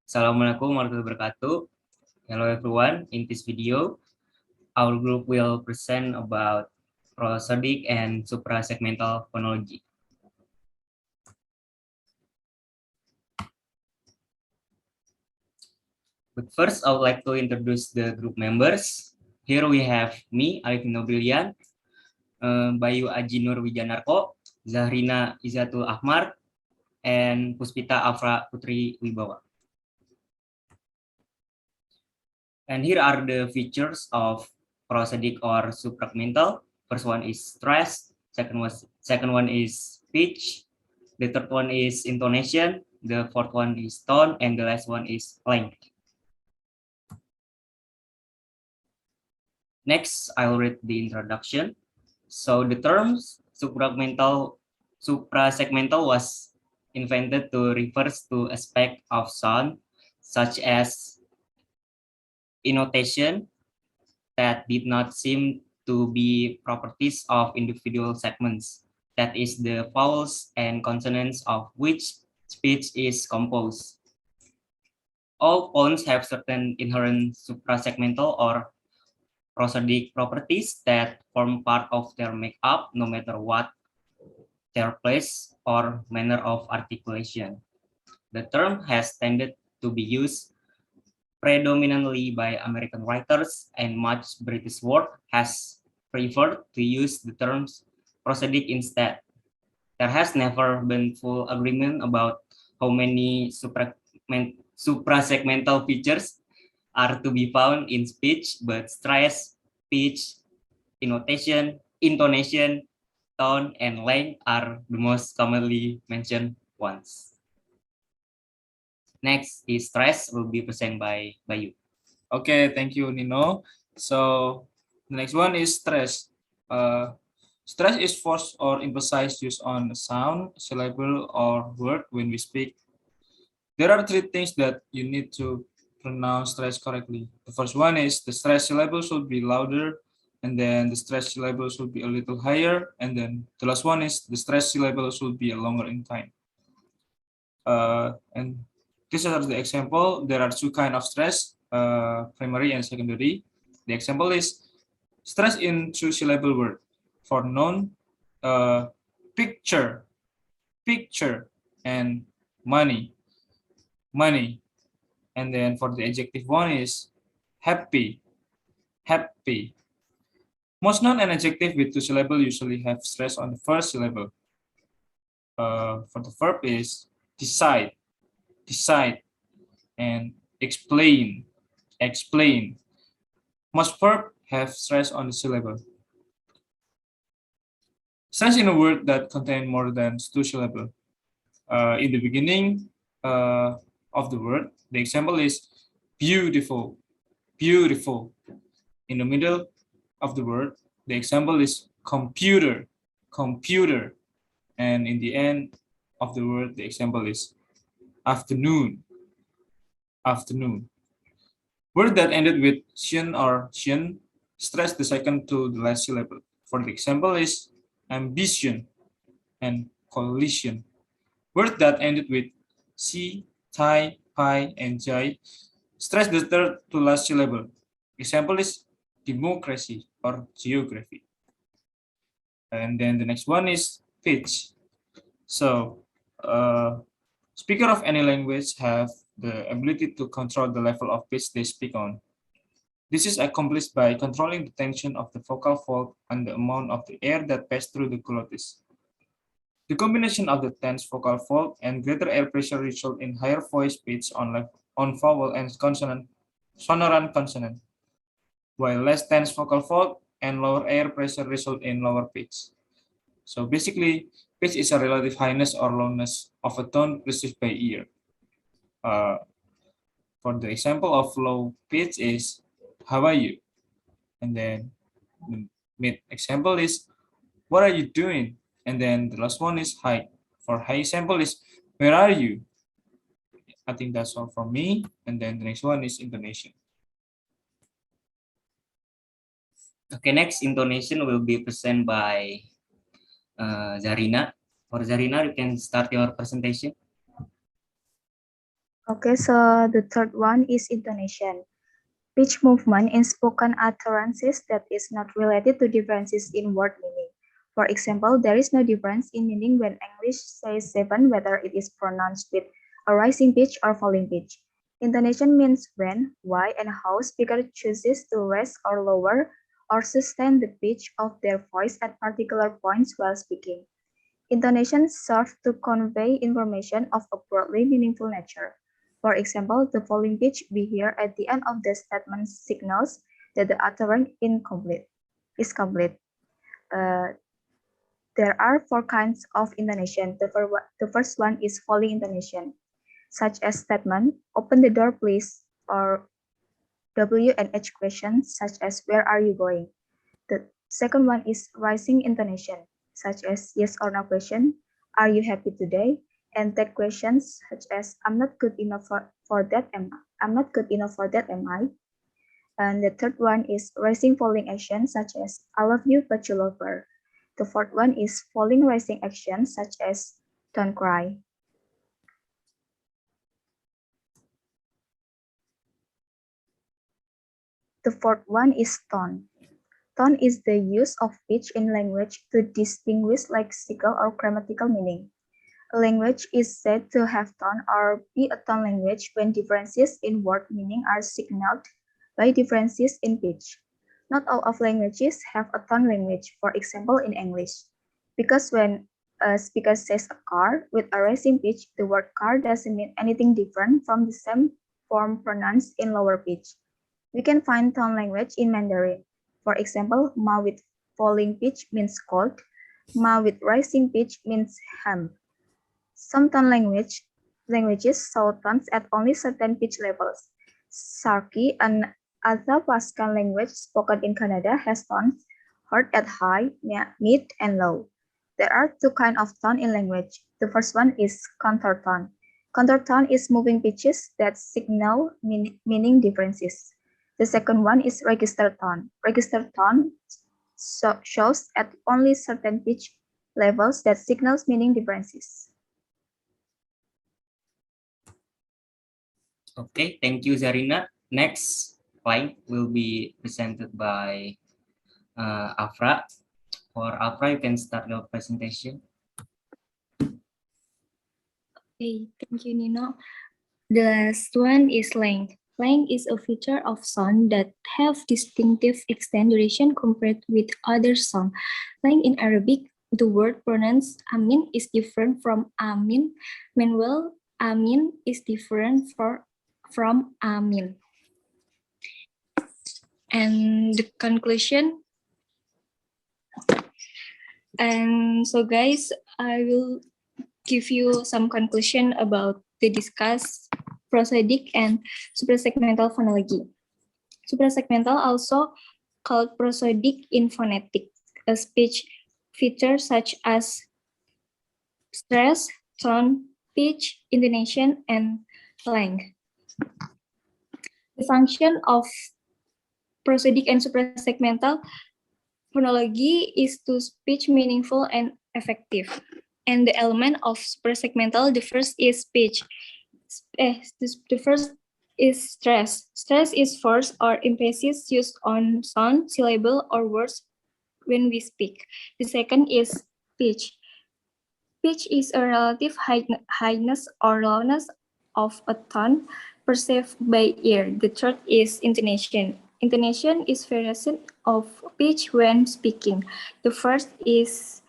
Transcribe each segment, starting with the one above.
Assalamualaikum warahmatullahi wabarakatuh. Hello everyone. In this video, our group will present about prosodic and suprasegmental phonology. But first, I would like to introduce the group members. Here we have me, Arifin Nobrilian, Bayu Ajinur Wijanarko, Zahrina Izatul Ahmar, and Puspita Afra Putri Wibawa. And here are the features of prosodic or suprasegmental. First one is stress, second one is pitch, the third one is intonation, the fourth one is tone, and the last one is length. Next, I'll read the introduction. So the term suprasegmental was invented to refer to aspect of sound such as intonation that did not seem to be properties of individual segments, that is the vowels and consonants of which speech is composed. All tones have certain inherent suprasegmental or prosodic properties that form part of their makeup, no matter what their place or manner of articulation. The term has tended to be used predominantly by American writers, and much British work has preferred to use the terms prosodic instead. There has never been full agreement about how many suprasegmental features are to be found in speech, but stress, pitch, intonation, tone, and length are the most commonly mentioned ones. Next is stress, will be presented by Bayu. Okay, thank you, Nino. So the next one is stress. Stress is force or emphasized use on a sound, syllable, or word when we speak. There are three things that you need to pronounce stress correctly. The first one is the stress syllable should be louder, and then the stress syllable should be a little higher, and then the last one is the stress syllable should be a longer in time. And these are the example. There are two kinds of stress, primary and secondary. The example is stress in two-syllable word. For noun, picture, and money. And then for the adjective one is happy. Most noun and adjective with two syllable usually have stress on the first syllable. For the verb is decide, and explain. Most verb have stress on the syllable. Stress in a word that contain more than two syllables. In the beginning of the word, the example is beautiful. In the middle of the word, the example is computer. And in the end of the word, the example is afternoon. Word that ended with shin or shin stress the second to the last syllable. For the example is ambition and coalition. Word that ended with si, tai, pi, and jai stress the third to last syllable. Example is democracy or geography. And then the next one is pitch. So speaker of any language have the ability to control the level of pitch they speak on. This is accomplished by controlling the tension of the vocal fold and the amount of the air that passes through the glottis. The combination of the tense vocal fold and greater air pressure result in higher voice pitch on vowel and sonorant consonant, while less tense vocal fold and lower air pressure result in lower pitch. So basically, pitch is a relative highness or lowness of a tone perceived by ear. For the example of low pitch is how are you? And then the mid example is what are you doing? And then the last one is high. For high example is where are you? I think that's all from me. And then the next one is intonation. Okay, next intonation will be presented by Zarina. For Zarina, you can start your presentation. Okay, so the third one is intonation. Pitch movement in spoken utterances that is not related to differences in word meaning. For example, there is no difference in meaning when English says seven, whether it is pronounced with a rising pitch or falling pitch. Intonation means when, why, and how speaker chooses to raise or lower or sustain the pitch of their voice at particular points while speaking. Intonation serves to convey information of a broadly meaningful nature. For example, the falling pitch we hear at the end of the statement signals that the utterance is complete. Uh, there are four kinds of intonation. The first one is falling intonation, such as statement, open the door please, or W and H questions, such as where are you going? The second one is rising intonation, such as yes or no question, are you happy today? And that questions such as I'm not good enough for that am I? I'm not good enough for that am I? And the third one is rising falling action such as I love you but you love her. The fourth one is falling rising action such as don't cry. The fourth one is tone. Tone is the use of pitch in language to distinguish lexical or grammatical meaning. A language is said to have tone or be a tone language when differences in word meaning are signaled by differences in pitch. Not all of languages have a tone language, for example in English. Because when a speaker says a car with a rising pitch, the word car doesn't mean anything different from the same form pronounced in lower pitch. We can find tone language in Mandarin. For example, ma with falling pitch means cold, ma with rising pitch means ham. Some tone languages show tones at only certain pitch levels. Sarki, an Athabaskan language spoken in Canada, has tones heard at high, mid, and low. There are two kinds of tone in language. The first one is countertone. Countertone is moving pitches that signal meaning differences. The second one is register tone. Register tone shows at only certain pitch levels that signals meaning differences. Okay, thank you, Zarina. Next slide will be presented by Afra. For Afra, you can start your presentation. Okay, thank you, Nino. The last one is length. Length is a feature of sound that have distinctive extend duration compared with other sound. Length in Arabic, the word pronounced amin is different from amin. Meanwhile, amin is different from amin. And the conclusion. And so guys, I will give you some conclusion about the discuss prosodic and suprasegmental phonology. Suprasegmental, also called prosodic in phonetic, a speech feature such as stress, tone, pitch, intonation, and length. The function of prosodic and suprasegmental phonology is to speech meaningful and effective. And the element of suprasegmental, the first is pitch. The first is stress. Stress is force or emphasis used on sound, syllable, or words when we speak. The second is pitch. Pitch is a relative highness or lowness of a tone perceived by ear. The third is intonation. Intonation is variation of pitch when speaking. The first is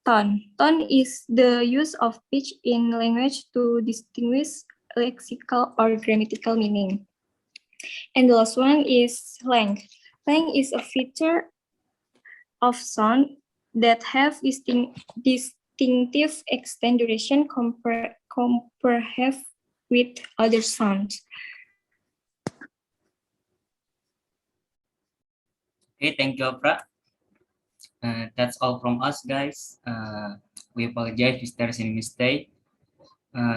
tone. Tone is the use of pitch in language to distinguish lexical or grammatical meaning. And the last one is length. Length is a feature of sound that have distinctive extend duration compared with other sounds. Okay, thank you, Afra. That's all from us, guys. We apologize if there's any mistake.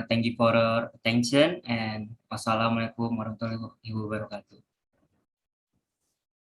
Thank you for your attention and wassalamualaikum warahmatullahi wabarakatuh.